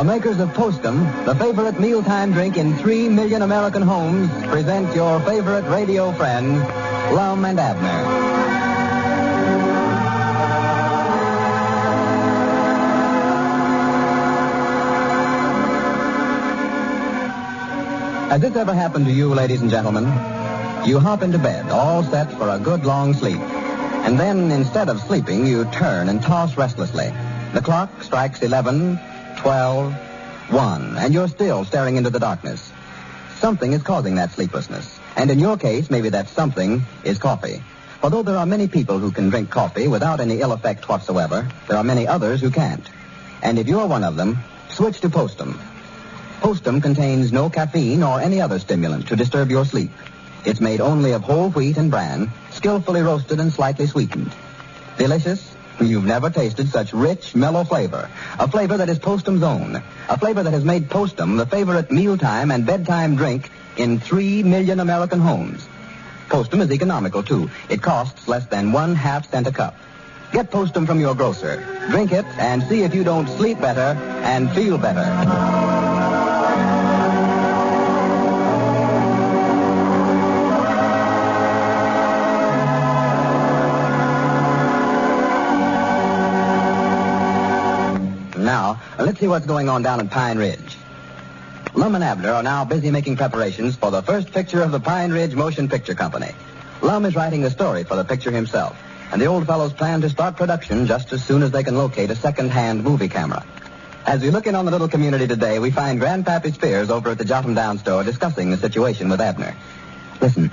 makers of Postum, the favorite mealtime drink in 3 million American homes, present your favorite radio friends, Lum and Abner. Has this ever happened to you, ladies and gentlemen? You hop into bed, all set for a good long sleep. And then, instead of sleeping, you turn and toss restlessly. The clock strikes 11, 12, 1, and you're still staring into the darkness. Something is causing that sleeplessness. And in your case, maybe that something is coffee. Although there are many people who can drink coffee without any ill effect whatsoever, there are many others who can't. And if you're one of them, switch to Postum. Postum contains no caffeine or any other stimulant to disturb your sleep. It's made only of whole wheat and bran, skillfully roasted and slightly sweetened. Delicious? You've never tasted such rich, mellow flavor. A flavor that is Postum's own. A flavor that has made Postum the favorite mealtime and bedtime drink in 3 million American homes. Postum is economical, too. It costs less than 1/2 cent a cup. Get Postum from your grocer. Drink it and see if you don't sleep better and feel better. Now, let's see what's going on down at Pine Ridge. Lum and Abner are now busy making preparations for the first picture of the Pine Ridge Motion Picture Company. Lum is writing the story for the picture himself, and the old fellows plan to start production just as soon as they can locate a second-hand movie camera. As we look in on the little community today, we find Grandpappy Spears over at the Jot'em Down store discussing the situation with Abner. Listen.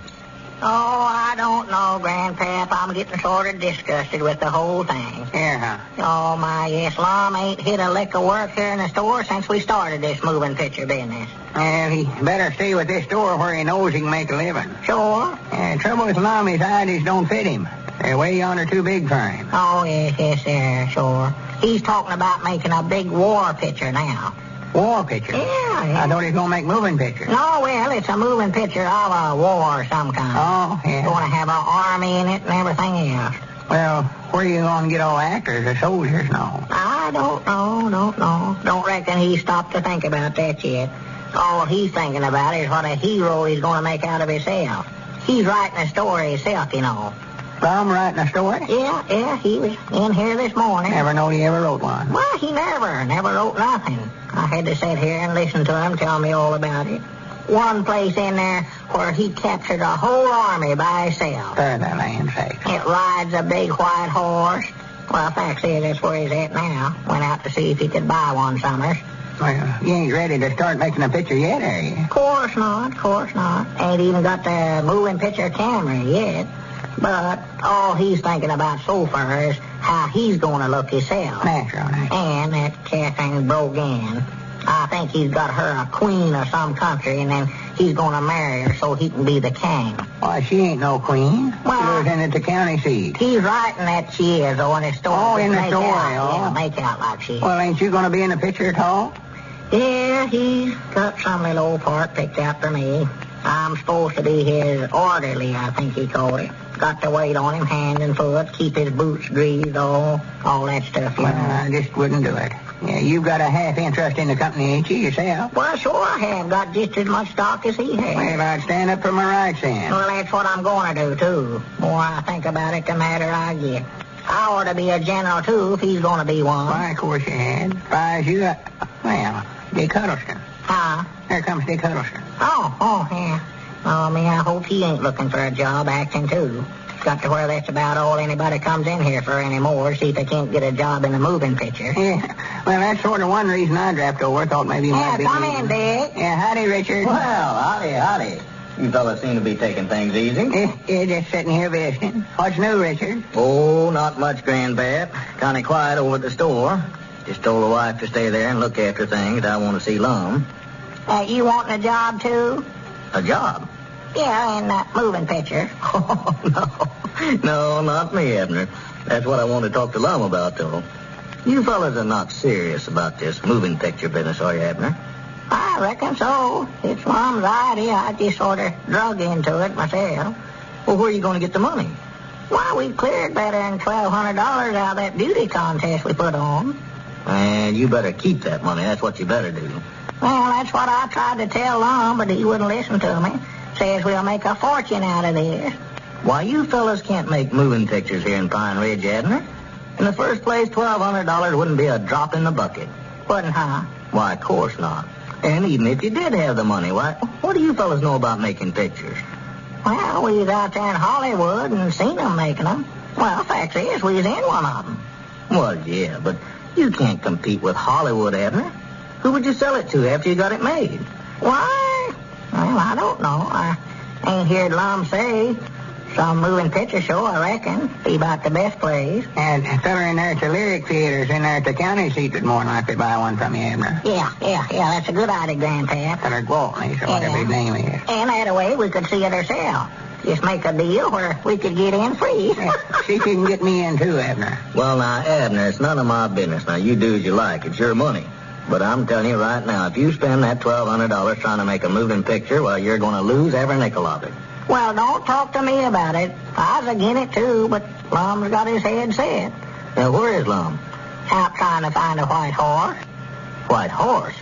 Oh, I don't know, Grandpap. I'm getting sort of disgusted with the whole thing. Yeah. Oh, my, yes, Lum ain't hit a lick of work here in the store since we started this moving picture business. Well, he better stay with this store where he knows he can make a living. Sure. Trouble with Lum, his ideas don't fit him. They're way yonder too big for him. Oh, yes, sir, sure. He's talking about making a big war picture now. War picture? Yeah. I thought he was going to make moving pictures. No, well, it's a moving picture of a war of some kind. Oh, yeah. Going to have an army in it and everything else. Well, where are you going to get all the actors or soldiers and all? I don't know. Don't reckon he stopped to think about that yet. All he's thinking about is what a hero he's going to make out of himself. He's writing a story himself, you know. Lum writing a story? Yeah, he was in here this morning. Never know he ever wrote one. Well, he never wrote nothing. I had to sit here and listen to him tell me all about it. One place in there where he captured a whole army by himself. For the land's sake. It rides a big white horse. Well, fact is, that's where he's at now. Went out to see if he could buy one summers. Well, you ain't ready to start making a picture yet, are you? Of course not. Ain't even got the moving picture camera yet. But all he's thinking about so far is how he's going to look himself. Natural. And that Catherine Brogan. I think he's got her a queen of some country, and then he's going to marry her so he can be the king. Why, she ain't no queen. Well, she lives in at the county seat. He's writing that she is, though, in his story. Oh, in the story, Yeah, make out like she is. Well, ain't you going to be in the picture at all? Yeah, he's got some little old part picked out for me. I'm supposed to be his orderly, I think he called it. Got to wait on him hand and foot, keep his boots greased, all that stuff. Well, I just wouldn't do it. Yeah, you've got a half interest in the company, ain't you, yourself? Well, sure I have. Got just as much stock as he has. Well, I'd stand up for my rights then. Well, that's what I'm going to do, too. The more I think about it, the madder I get. I ought to be a general, too, if he's going to be one. Why, of course you had. Why, you got... Well, Dick Huddleston. Huh? Here comes Dick Huddleston. Oh, yeah. Oh, me, I hope he ain't looking for a job acting, too. Got to where that's about all anybody comes in here for anymore, see if they can't get a job in the moving picture. Yeah. Well, that's sort of one reason I dropped over. Thought maybe you might be... come in, Dick. Yeah, howdy, Richard. Well, howdy. You fellas seem to be taking things easy. Yeah, just sitting here visiting. What's new, Richard? Oh, not much, Grandpap. Kind of quiet over at the store. Just told the wife to stay there and look after things. I want to see Lum. You wanting a job, too? A job? Yeah, in that moving picture. Oh, no, not me, Abner. That's what I want to talk to Lum about, though. You fellas are not serious about this moving picture business, are you, Abner? I reckon so. It's Mom's idea. I just sort of drug into it myself. Well, where are you going to get the money? Why, we've cleared better than $1,200 out of that beauty contest we put on. And you better keep that money. That's what you better do. Well, that's what I tried to tell Lum, but he wouldn't listen to me. Says we'll make a fortune out of this. Why, you fellas can't make moving pictures here in Pine Ridge, Abner. In the first place, $1,200 wouldn't be a drop in the bucket. Wouldn't, huh? Why, of course not. And even if you did have the money, why, what do you fellas know about making pictures? Well, we was out there in Hollywood and seen them making them. Well, fact is, we was in one of them. Well, yeah, but you can't compete with Hollywood, Abner. Who would you sell it to after you got it made? Why? Well, I don't know. I ain't heard Lum say. Some moving picture show, I reckon. Be about the best place. And a feller in there at the Lyric Theater's in there at the county seat would more than likely buy one from you, Abner. Yeah, that's a good idea, Grandpap. Feller Gwaltney, so whatever his name is. And that way we could see it ourselves. Just make a deal where we could get in free. Yeah, see if you can get me in, too, Abner. Well, now, Abner, it's none of my business. Now, you do as you like. It's your money. But I'm telling you right now, if you spend that $1,200 trying to make a moving picture, well, you're going to lose every nickel of it. Well, don't talk to me about it. I was again it, too, but Lum's got his head set. Now, where is Lum? Out trying to find a white horse. White horse?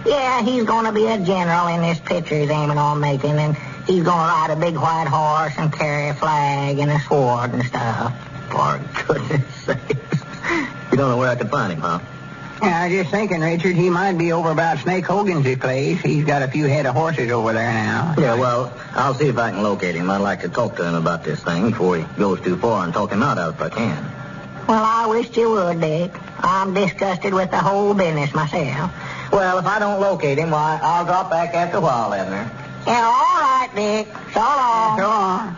Yeah, he's going to be a general in this picture he's aiming on making, and he's going to ride a big white horse and carry a flag and a sword and stuff. For goodness sakes. You don't know where I could find him, huh? Yeah, I was just thinking, Richard, he might be over about Snake Hogan's place. He's got a few head of horses over there now. Yeah, well, I'll see if I can locate him. I'd like to talk to him about this thing before he goes too far and talk him out of it if I can. Well, I wish you would, Dick. I'm disgusted with the whole business myself. Well, if I don't locate him, why, I'll drop back after a while, Abner. Yeah, all right, Dick. So long. So long.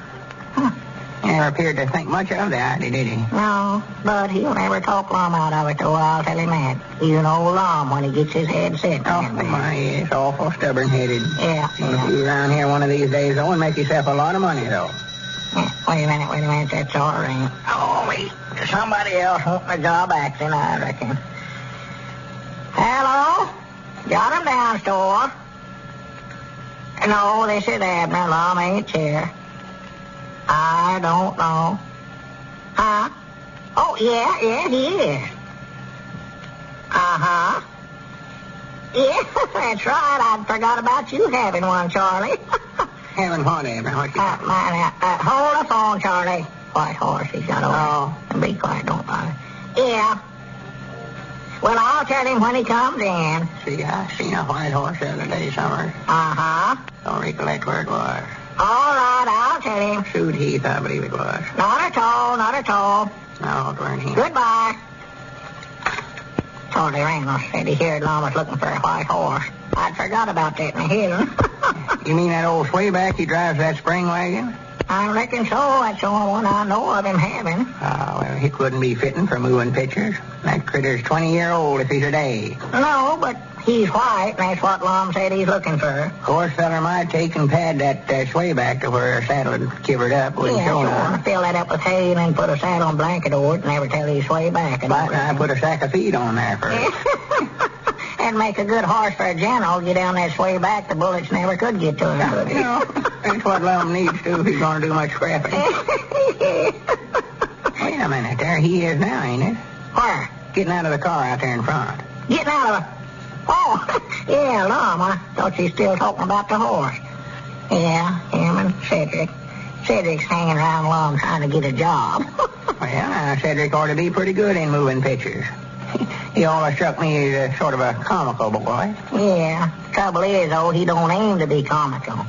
He never appeared to think much of the idea, did he? No, but he'll never talk Lum out of it, though, I'll tell him that. He's an old Lum when he gets his head set. Oh, my, he's awful stubborn-headed. Yeah. If you around here one of these days, though, and make yourself a lot of money, though. Yeah, wait a minute, that's all right. Oh, wait, somebody else wanting a job acting, I reckon. Hello? Got him down, store. No, this is Abner. Lum ain't here. I don't know. Huh? Oh, yeah, he is. Uh-huh. Yeah, that's right. I forgot about you having one, Charlie. Having what, Abner? What you hold the phone, Charlie. White horse, he's got over. Oh. Be quiet, don't bother. Yeah. Well, I'll tell him when he comes in. See, I seen a white horse the other day, Summers. Uh-huh. Don't recollect where it was. All right, I'll tell him. Shoot Heath, I believe it was. Not at all. No, it weren't him. Goodbye. Charlie Reynolds said he heard Lum was looking for a white horse. I'd forgot about that in the hill. You mean that old swayback he drives that spring wagon? I reckon so. That's the only one I know of him having. Oh, well, he couldn't be fitting for moving pictures. That critter's 20-year-old if he's a day. No, but he's white, and that's what Lum said he's looking for. Horse feller might take and pad that swayback to where her saddle had kivered up. Wouldn't show none. Fill that up with hay and then put a saddle and blanket over it and never tell he's sway back. I put a sack of feed on there first. And make a good horse for a general. Get down that sway back, the bullets never could get to him. You know, that's what Lum needs to if he's going to do much scrapping. Wait a minute, there he is now, ain't it? Where? Getting out of the car out there in front. Getting out of the... Oh, yeah, Lum. I thought you were still talking about the horse. Yeah, him and Cedric. Cedric's hanging around Lum trying to get a job. Well, Cedric ought to be pretty good in moving pictures. He always struck me as sort of a comical boy. Yeah. Trouble is, though, he don't aim to be comical.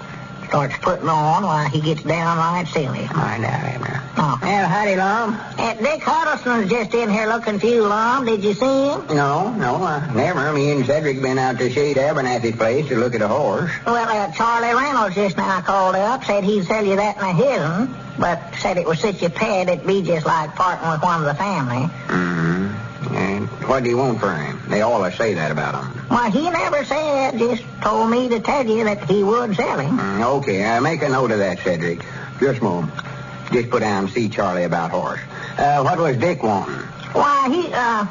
Starts putting on while he gets downright silly. Mind out, Abner. Oh. Well, howdy, Lum. Dick Huddleston's just in here looking for you, Lum. Did you see him? No, never. Me and Cedric been out to Shade Abernathy's place to look at a horse. Well, Charlie Reynolds just now called up, said he'd sell you that in a hidden, but said it was such a pet it'd be just like parting with one of the family. Mm-hmm. And what do you want for him? They always say that about him. Well, he never said, just told me to tell you that he would sell him. Okay, make a note of that, Cedric. Just a moment. Just put down and see Charlie about horse. What was Dick wanting? Why,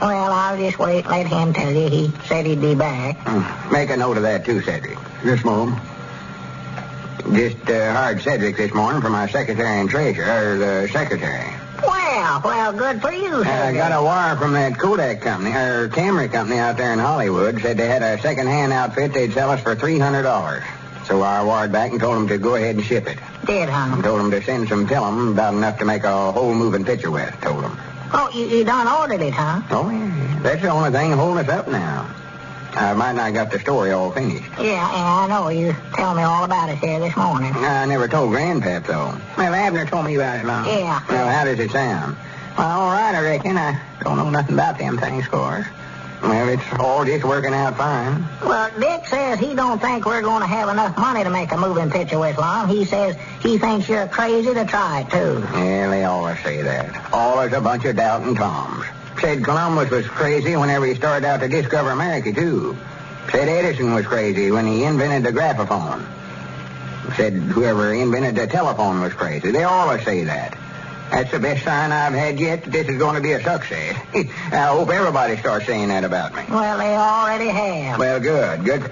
well, I'll just wait, let him tell you. He said he'd be back. Make a note of that, too, Cedric. Just a moment. Just hired Cedric this morning for my secretary and treasurer, or the secretary. Well, off. Well, good for you, sir. I got a wire from that Kodak company, or Camry company out there in Hollywood. Said they had a second-hand outfit they'd sell us for $300. So I wired back and told them to go ahead and ship it. Did, huh? I told them to send some film, about enough to make a whole moving picture with, told them. Oh, you done ordered it, huh? Oh, yeah. That's the only thing holding us up now. I might not got the story all finished. Yeah, I know. You tell me all about it here this morning. I never told Grandpap, though. Well, Abner told me about it, Lum. Yeah. Well, how does it sound? Well, all right, I reckon. I don't know nothing about them things, of course. Well, it's all just working out fine. Well, Dick says he don't think we're going to have enough money to make a moving picture with, Lum. He says he thinks you're crazy to try it, too. Yeah, they always say that. Always a bunch of doubting Toms. Said Columbus was crazy whenever he started out to discover America, too. Said Edison was crazy when he invented the graphophone. Said whoever invented the telephone was crazy. They always say that. That's the best sign I've had yet that this is going to be a success. I hope everybody starts saying that about me. Well, they already have. Well, good.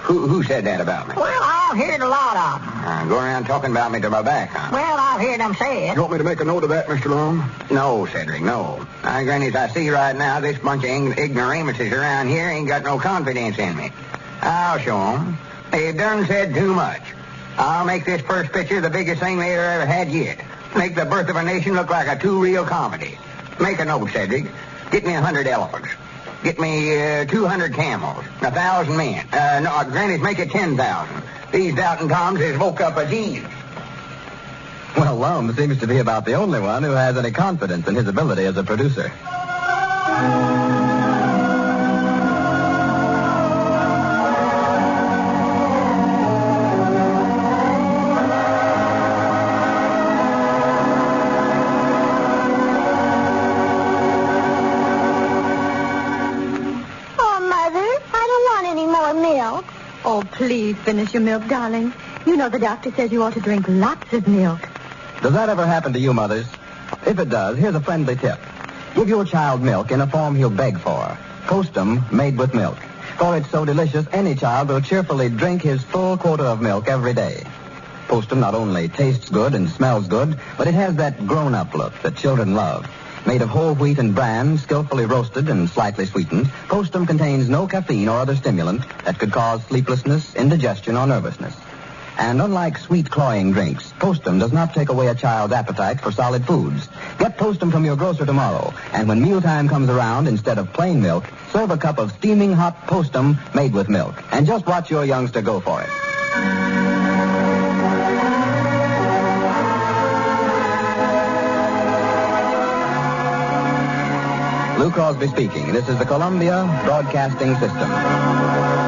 Who said that about me? Well, I've heard a lot of them. Going around talking about me to my back, huh? Well, I've heard them say it. You want me to make a note of that, Mr. Lum? No, Cedric, no. Granny, as I see right now, this bunch of ignoramuses around here ain't got no confidence in me. I'll show them. They've done said too much. I'll make this first picture the biggest thing they've ever had yet. Make the birth of a nation look like a two-reel comedy. Make a note, Cedric. Get me 100 elephants. Get me 200 camels. 1,000 men. No, Granny's make it 10,000. These doubting Toms has woke up a genius. Well, Lum seems to be about the only one who has any confidence in his ability as a producer. Oh, please finish your milk, darling. You know the doctor says you ought to drink lots of milk. Does that ever happen to you, mothers? If it does, here's a friendly tip. Give your child milk in a form he'll beg for. Postum made with milk. For it's so delicious, any child will cheerfully drink his full quota of milk every day. Postum not only tastes good and smells good, but it has that grown-up look that children love. Made of whole wheat and bran, skillfully roasted and slightly sweetened, Postum contains no caffeine or other stimulant that could cause sleeplessness, indigestion, or nervousness. And unlike sweet cloying drinks, Postum does not take away a child's appetite for solid foods. Get Postum from your grocer tomorrow, and when mealtime comes around, instead of plain milk, serve a cup of steaming hot Postum made with milk. And just watch your youngster go for it. Lou Crosby speaking. This is the Columbia Broadcasting System.